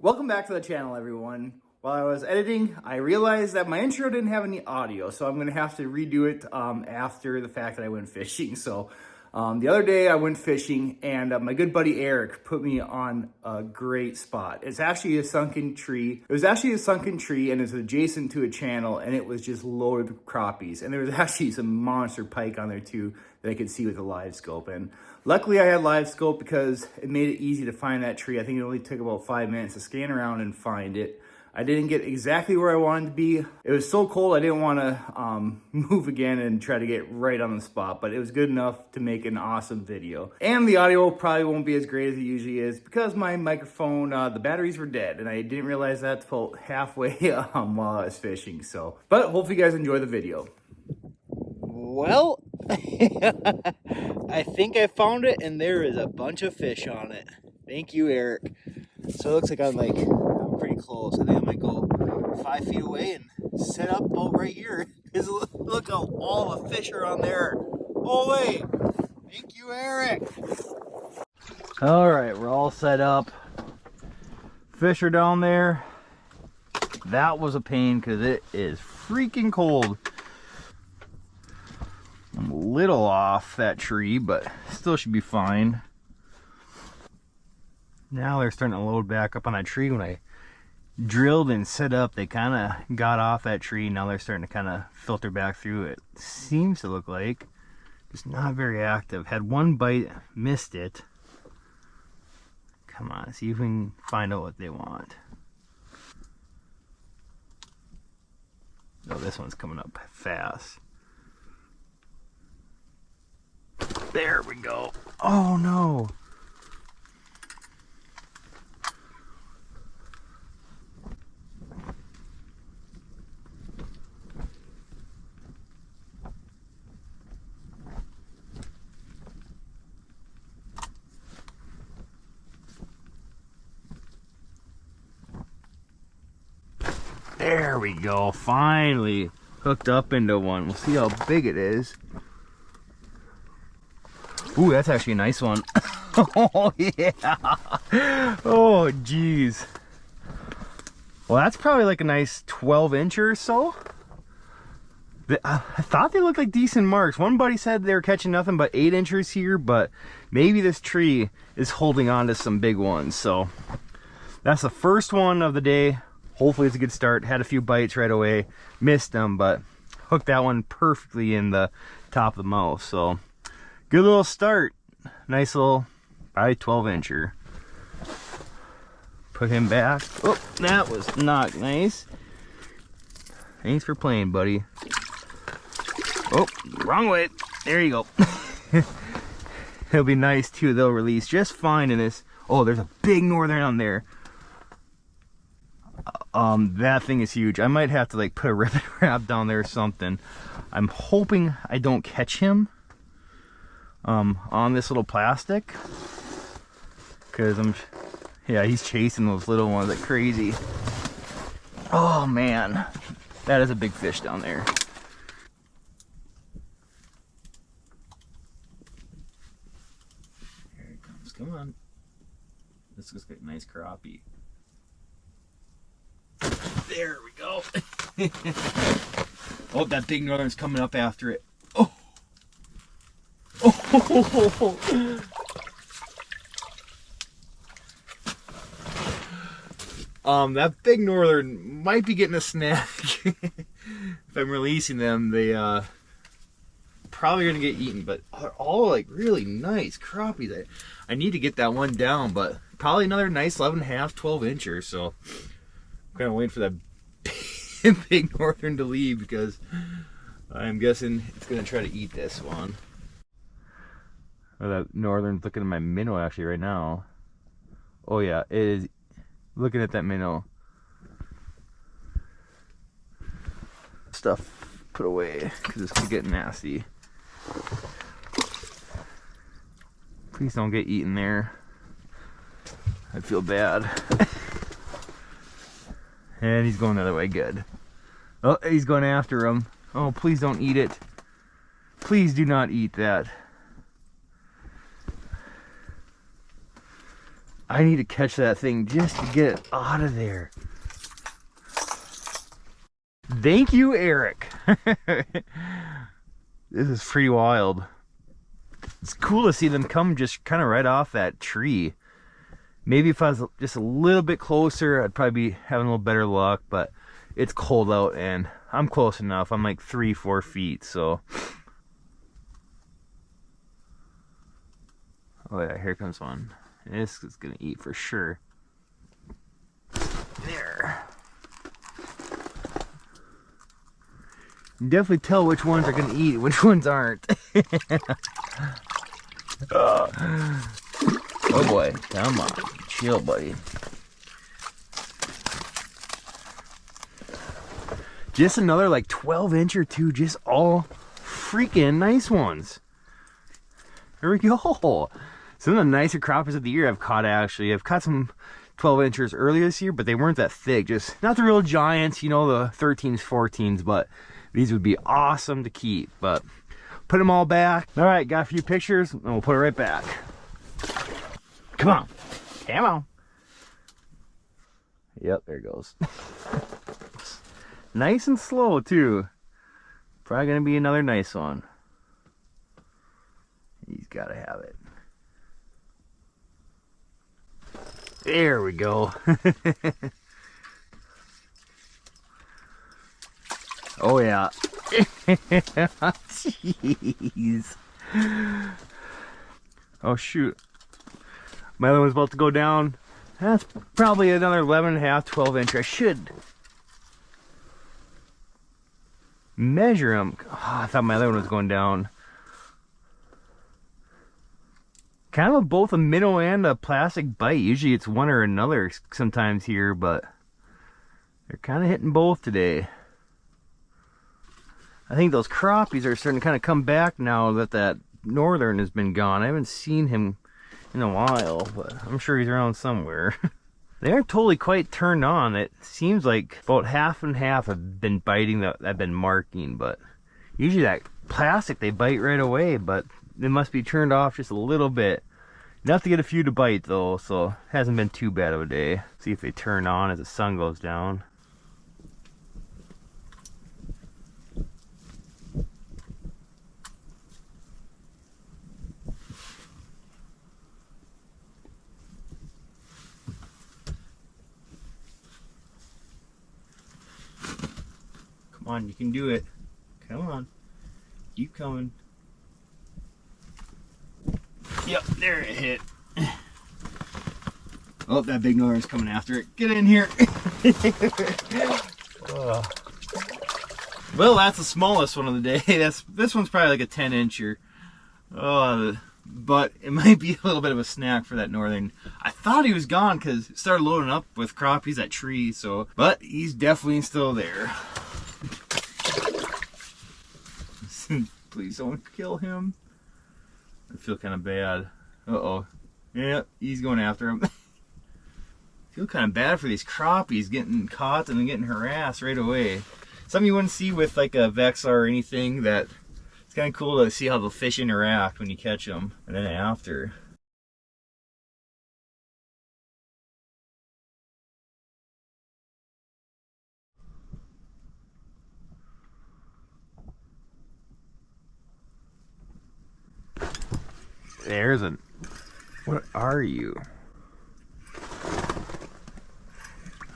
Welcome back to the channel, everyone. While I was editing, I realized that my intro didn't have any audio, so I'm going to have to redo it after the fact that I went fishing. So the other day I went fishing, and my good buddy Arick put me on a great spot. It's actually a sunken tree. It was actually a sunken tree, and it's adjacent to a channel, and it was just loaded with crappies. And there was actually some monster pike on there too that I could see with the live scope. And luckily I had live scope because it made it easy to find that tree. I think it only took about 5 minutes to scan around and find it. I didn't get exactly where I wanted to be. It was so cold I didn't want to move again and try to get right on the spot, but it was good enough to make an awesome video. And the audio probably won't be as great as it usually is because my microphone, the batteries were dead, and I didn't realize that till halfway while I was fishing. But hopefully you guys enjoy the video. Well, I think I found it, and there is a bunch of fish on it. Thank you, Arick. So it looks like I'm pretty close. I think I might go 5 feet away and set up about right here. Because look how all the fish are on there. Oh wait, thank you, Arick. All right, we're all set up. Fish are down there. That was a pain because it is freaking cold. I'm a little off that tree, but still should be fine. Now they're starting to load back up on that tree. When I drilled and set up, they kind of got off that tree. Now they're starting to kind of filter back through it. Seems to look like just not very active. Had one bite, missed it. Come on, see if we can find out what they want. Oh, this one's coming up fast. There we go. Oh no. There we go. Finally hooked up into one. We'll see how big it is. Ooh, that's actually a nice one. Oh, yeah. Oh, geez. Well, that's probably like a nice 12-incher or so. I thought they looked like decent marks. One buddy said they were catching nothing but 8 inchers here, but maybe this tree is holding on to some big ones. So that's the first one of the day. Hopefully it's a good start. Had a few bites right away. Missed them, but hooked that one perfectly in the top of the mouth. So good little start. Nice little, probably 12-incher. Put him back. Oh, that was not nice. Thanks for playing, buddy. Oh, wrong way. There you go. It'll be nice too. They'll release just fine in this. Oh, there's a big northern on there. That thing is huge. I might have to like put a ribbon wrap down there or something. I'm hoping I don't catch him on this little plastic, because yeah, he's chasing those little ones like crazy. Oh man, that is a big fish down there. Here it comes. Come on. This looks like a nice crappie. There we go. Oh, that big northern's coming up after it. Oh. That big northern might be getting a snack. If I'm releasing them, they probably gonna get eaten, but they're all like really nice crappies. I need to get that one down, but probably another nice 11.5, 12-incher. So I'm kind of waiting for that big northern to leave, because I'm guessing it's gonna try to eat this one. Oh, that northern's looking at my minnow actually right now. Oh yeah, it is looking at that minnow. Stuff put away because it's gonna get nasty. Please don't get eaten there. I feel bad. And he's going the other way. Good. Oh, he's going after him. Oh, please don't eat it. Please do not eat that. I need to catch that thing just to get it out of there. Thank you, Arick. This is pretty wild. It's cool to see them come just kind of right off that tree. Maybe if I was just a little bit closer, I'd probably be having a little better luck, but it's cold out and I'm close enough. I'm like 3-4 feet, so. Oh yeah, here comes one. This is gonna eat for sure. There. You can definitely tell which ones are gonna eat, which ones aren't. Oh boy, come on, chill, buddy. Just another like 12-inch or two, just all freaking nice ones. There we go. Some of the nicer crappies of the year I've caught, actually. I've caught some 12-inchers earlier this year, but they weren't that thick. Just not the real giants, you know, the 13s, 14s, but these would be awesome to keep. But put them all back. All right, got a few pictures, and we'll put it right back. Come on. Come on. Yep, there it goes. Nice and slow, too. Probably going to be another nice one. He's got to have it. There we go. Oh, yeah. Jeez. Oh, shoot. My other one's about to go down. That's probably another 11.5, 12-inch. I should measure them. Oh, I thought my other one was going down. Kind of both a minnow and a plastic bite. Usually it's one or another sometimes here, but they're kind of hitting both today. I think those crappies are starting to kind of come back now that that northern has been gone. I haven't seen him in a while, but I'm sure he's around somewhere. They aren't totally quite turned on. It seems like about half and half have been biting that I've been marking, but usually that plastic they bite right away, but they must be turned off just a little bit. Enough to get a few to bite though, so it hasn't been too bad of a day. See if they turn on as the sun goes down. Come on, you can do it. Come on. Keep coming. Yep, there it hit. Oh, that big northern's coming after it. Get in here. Well, that's the smallest one of the day. This one's probably like a 10-incher. But it might be a little bit of a snack for that northern. I thought he was gone because it started loading up with crappies at tree, so, but he's definitely still there. Please don't kill him. I feel kind of bad. Uh-oh. Yeah, he's going after him. I feel kind of bad for these crappies getting caught and then getting harassed right away. Something you wouldn't see with like a Vexa or anything. That it's kind of cool to see how the fish interact when you catch them and then after. There's a... What are you?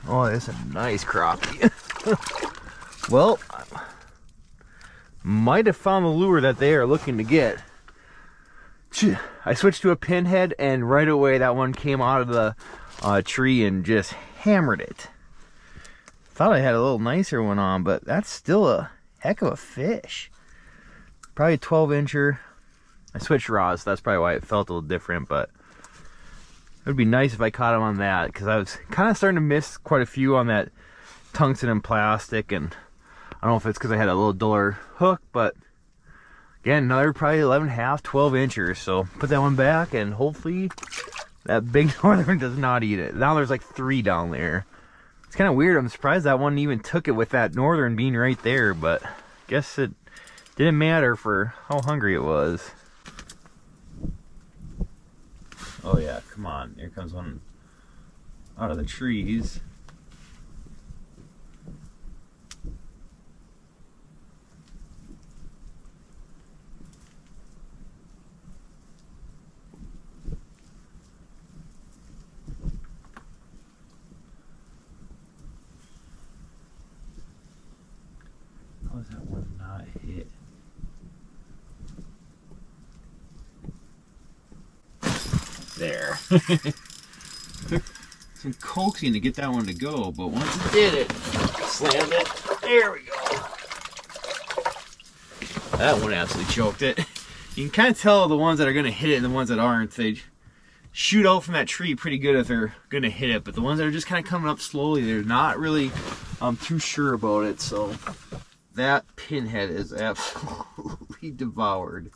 Oh, that's a nice crappie. Well, might have found the lure that they are looking to get. I switched to a pinhead and right away that one came out of the tree and just hammered it. Thought I had a little nicer one on, but that's still a heck of a fish. Probably a 12-incher. I switched rods, so that's probably why it felt a little different, but it would be nice if I caught him on that, because I was kind of starting to miss quite a few on that tungsten and plastic, and I don't know if it's because I had a little duller hook, but again, another probably 11.5, 12-inchers, so put that one back, and hopefully that big northern does not eat it. Now there's like 3 down there. It's kind of weird. I'm surprised that one even took it with that northern being right there, but I guess it didn't matter for how hungry it was. Oh yeah, come on. Here comes one out of the trees. How is that one not hit? There. Took some coaxing to get that one to go, but once it did it, slammed it. There we go. That one absolutely choked it. You can kind of tell the ones that are going to hit it and the ones that aren't. They shoot out from that tree pretty good if they're going to hit it, but the ones that are just kind of coming up slowly, they're not really too sure about it. So that pinhead is absolutely devoured.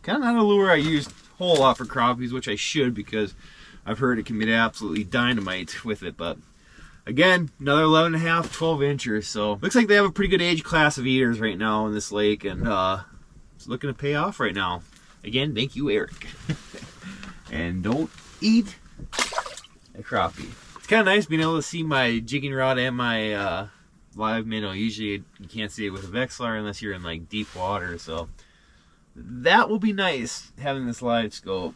Kind of not a lure I use a whole lot for crappies, which I should, because I've heard it can be absolutely dynamite with it. But again, another 11.5, 12 inches. So looks like they have a pretty good age class of eaters right now in this lake, and it's looking to pay off right now. Again, thank you, Arick. And don't eat a crappie. It's kind of nice being able to see my jigging rod and my live minnow. Usually you can't see it with a Vexilar unless you're in like deep water, so that will be nice having this live scope.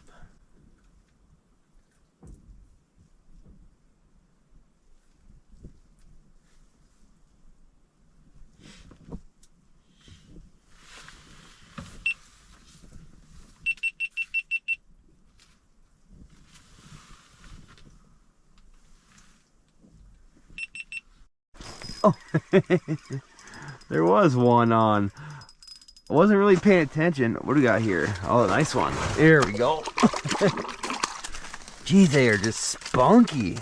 Oh, there was one on. I wasn't really paying attention. What do we got here? Oh, a nice one. There we go. Geez, they are just spunky.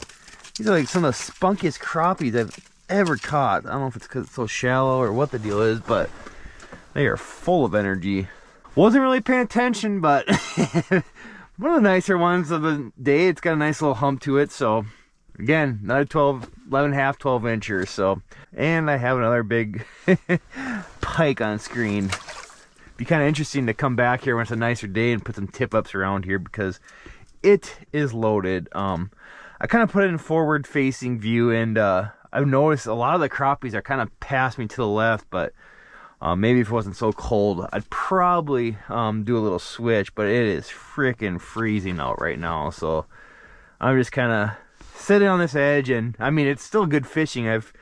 These are like some of the spunkiest crappies I've ever caught. I don't know if it's because it's so shallow or what the deal is, but they are full of energy. Wasn't really paying attention, but one of the nicer ones of the day. It's got a nice little hump to it, so again, another 11.5, 12 inches. So, and I have another big pike on screen. Be kind of interesting to come back here when it's a nicer day and put some tip ups around here, because it is loaded. I kind of put it in forward facing view, and I've noticed a lot of the crappies are kind of past me to the left, but maybe if it wasn't so cold, I'd probably do a little switch, but it is freaking freezing out right now. So I'm just kind of sitting on this edge, and I mean, it's still good fishing. I've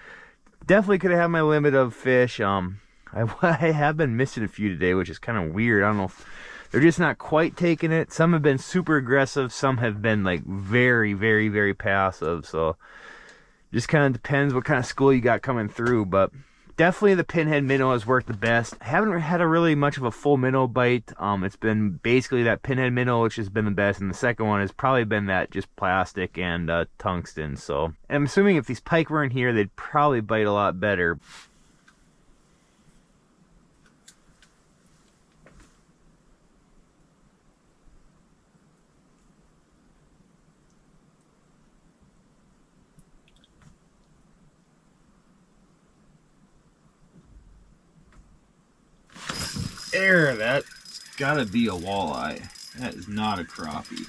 definitely could have had my limit of fish. I have been missing a few today, which is kind of weird. I don't know if they're just not quite taking it. Some have been super aggressive, some have been like very, very, very passive. So just kind of depends what kind of school you got coming through. But definitely the pinhead minnow has worked the best. I haven't had a really much of a full minnow bite. It's been basically that pinhead minnow which has been the best, and the second one has probably been that just plastic and tungsten. So, and I'm assuming if these pike weren't here, they'd probably bite a lot better. There, that's gotta be a walleye. That is not a crappie.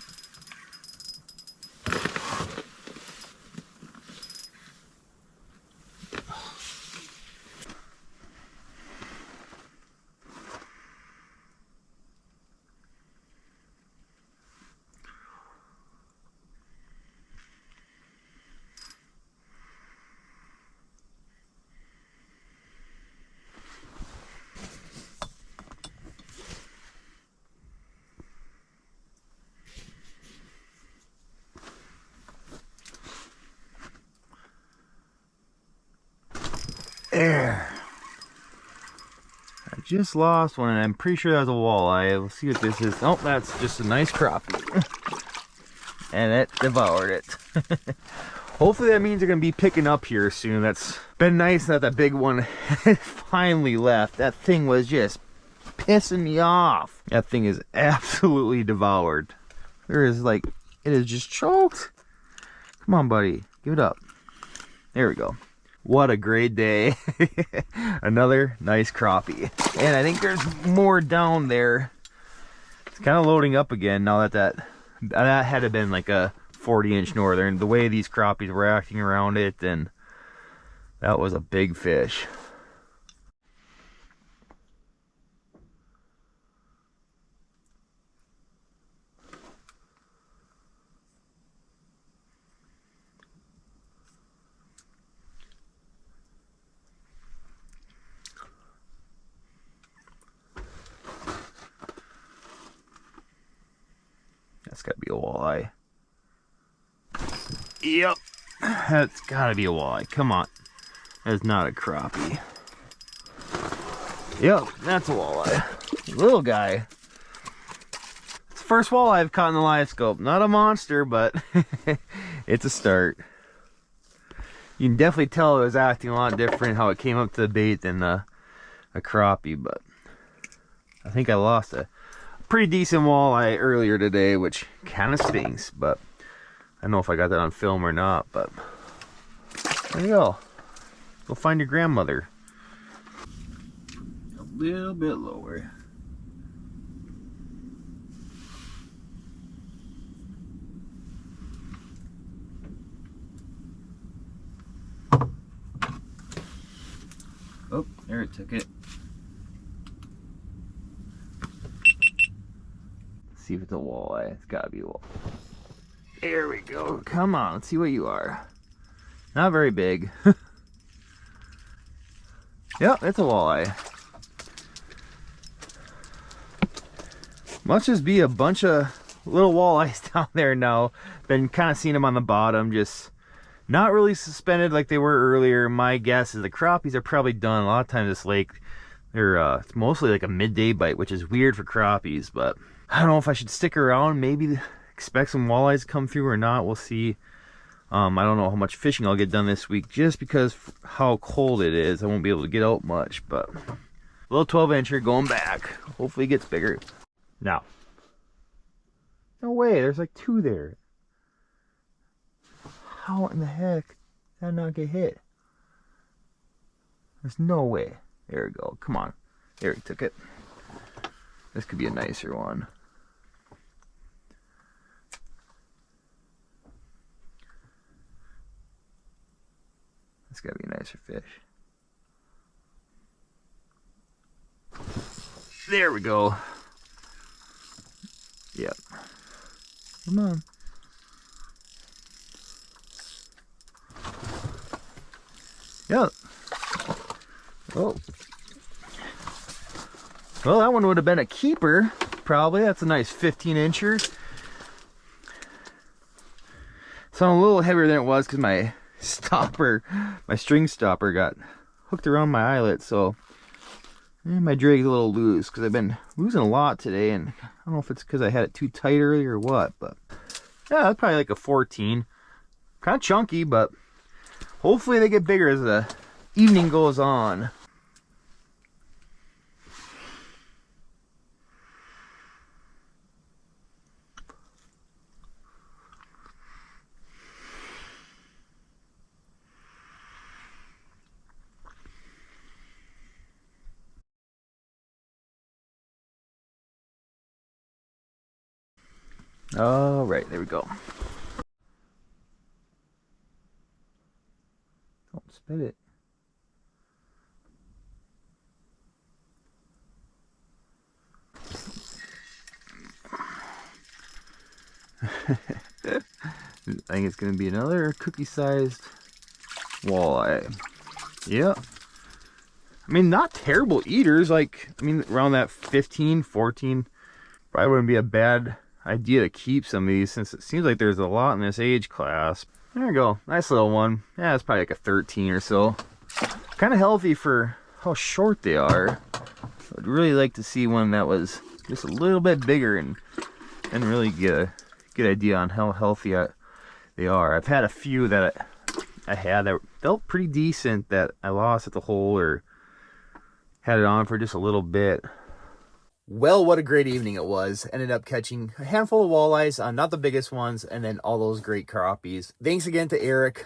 There. I just lost one, and I'm pretty sure that was a walleye. We'll see what this is. Oh, that's just a nice crappie. And it devoured it. Hopefully that means they're going to be picking up here soon. That's been nice that that big one finally left. That thing was just pissing me off. That thing is absolutely devoured. There is like, it is just choked. Come on, buddy. Give it up. There we go. What a great day. Another nice crappie. And I think there's more down there. It's kind of loading up again now that that That had to have been like a 40-inch northern. The way these crappies were acting around it, and that was a big fish. That's gotta be a walleye. Yep, that's gotta be a walleye. Come on, that's not a crappie. Yep, that's a walleye. Little guy. It's the first walleye I've caught in the live scope. Not a monster, but it's a start. You can definitely tell it was acting a lot different how it came up to the bait than a crappie, but I think I lost a pretty decent walleye earlier today, which kind of stinks, but I don't know if I got that on film or not. But there you go. Go find your grandmother. A little bit lower. Oh, there it took it. Let's see if it's a walleye. It's gotta be a walleye. There we go. Come on, let's see what you are. Not very big. Yep, it's a walleye. Must just be a bunch of little walleyes down there now. Been kind of seeing them on the bottom, just not really suspended like they were earlier. My guess is the crappies are probably done. A lot of times this lake, they're it's mostly like a midday bite, which is weird for crappies, but I don't know if I should stick around, maybe expect some walleyes to come through or not. We'll see. I don't know how much fishing I'll get done this week, just because how cold it is. I won't be able to get out much, but a little 12-incher going back. Hopefully it gets bigger. Now, no way, there's like two there. How in the heck did that not get hit? There's no way. There we go. Come on. Arick took it. This could be a nicer one. This gotta be a nicer fish. There we go. Yep. Come on. Yep. Oh. Well, that one would have been a keeper, probably. That's a nice 15-incher. Sounded a little heavier than it was because my string stopper got hooked around my eyelet, so my drag's a little loose because I've been losing a lot today, and I don't know if it's because I had it too tight earlier or what, but yeah, that's probably like a 14. Kind of chunky, but hopefully they get bigger as the evening goes on. All right, there we go. Don't spit it. I think it's going to be another cookie-sized walleye. Yep. I mean, not terrible eaters. Like, I mean, around that 15, 14, probably wouldn't be a bad idea to keep some of these, since it seems like there's a lot in this age class. There we go. Nice little one. Yeah, it's probably like a 13 or so. Kind of healthy for how short they are. I'd really like to see one that was just a little bit bigger and really get a good idea on how healthy they are. I've had a few that I had that felt pretty decent that I lost at the hole or had it on for just a little bit. Well, what a great evening it was. Ended up catching a handful of walleyes, not the biggest ones, and then all those great crappies. Thanks again to Arick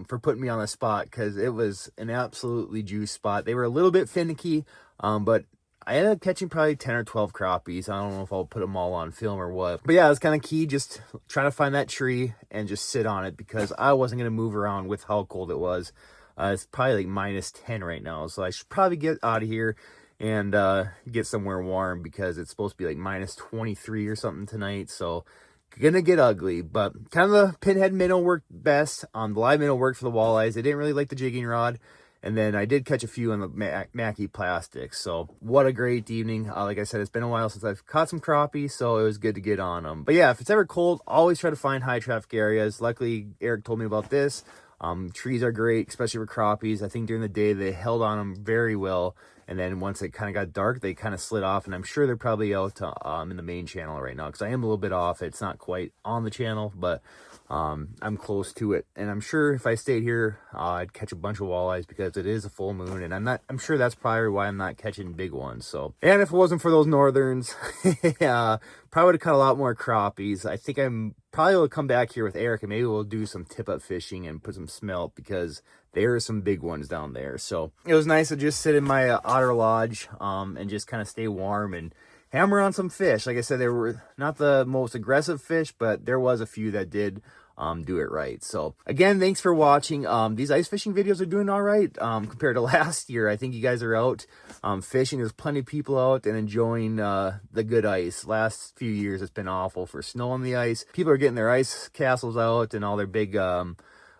for putting me on the spot, because it was an absolutely juice spot. They were a little bit finicky, but I ended up catching probably 10 or 12 crappies. I don't know if I'll put them all on film or what. But yeah, it was kind of key just trying to find that tree and just sit on it because I wasn't going to move around with how cold it was. It's probably like -10 right now. So I should probably get out of here and get somewhere warm because it's supposed to be like -23 or something tonight. So gonna get ugly, but kind of the pinhead minnow worked best. The live minnow worked for the walleyes. They didn't really like the jigging rod. And then I did catch a few on the Mackie plastics. So what a great evening. Like I said, it's been a while since I've caught some crappie, so it was good to get on them. But yeah, if it's ever cold, always try to find high traffic areas. Luckily, Arick told me about this. Trees are great, especially for crappies. I think during the day they held on them very well. And then once it kind of got dark, they kind of slid off. And I'm sure they're probably out in the main channel right now because I am a little bit off. It's not quite on the channel, but I'm close to it. And I'm sure if I stayed here, I'd catch a bunch of walleyes because it is a full moon. And I'm sure that's probably why I'm not catching big ones. So, and if it wasn't for those northerns, probably would have caught a lot more crappies. I think I'm probably will come back here with Arick and maybe we'll do some tip-up fishing and put some smelt because there are some big ones down there. So it was nice to just sit in my otter lodge and just kind of stay warm and hammer on some fish. Like I said, they were not the most aggressive fish, but there was a few that did do it right. So again, thanks for watching. These ice fishing videos are doing all right compared to last year. I think you guys are out fishing. There's plenty of people out and enjoying the good ice. Last few years it's been awful for snow on the ice. People are getting their ice castles out and all their big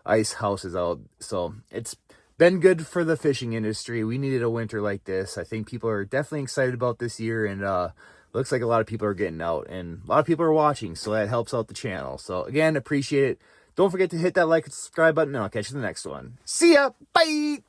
ice houses out. So it's been good for the fishing industry. We needed a winter like this. I think people are definitely excited about this year, and looks like a lot of people are getting out and a lot of people are watching, so that helps out the channel. So again, appreciate it. Don't forget to hit that like and subscribe button, and I'll catch you in the next one. See ya. Bye.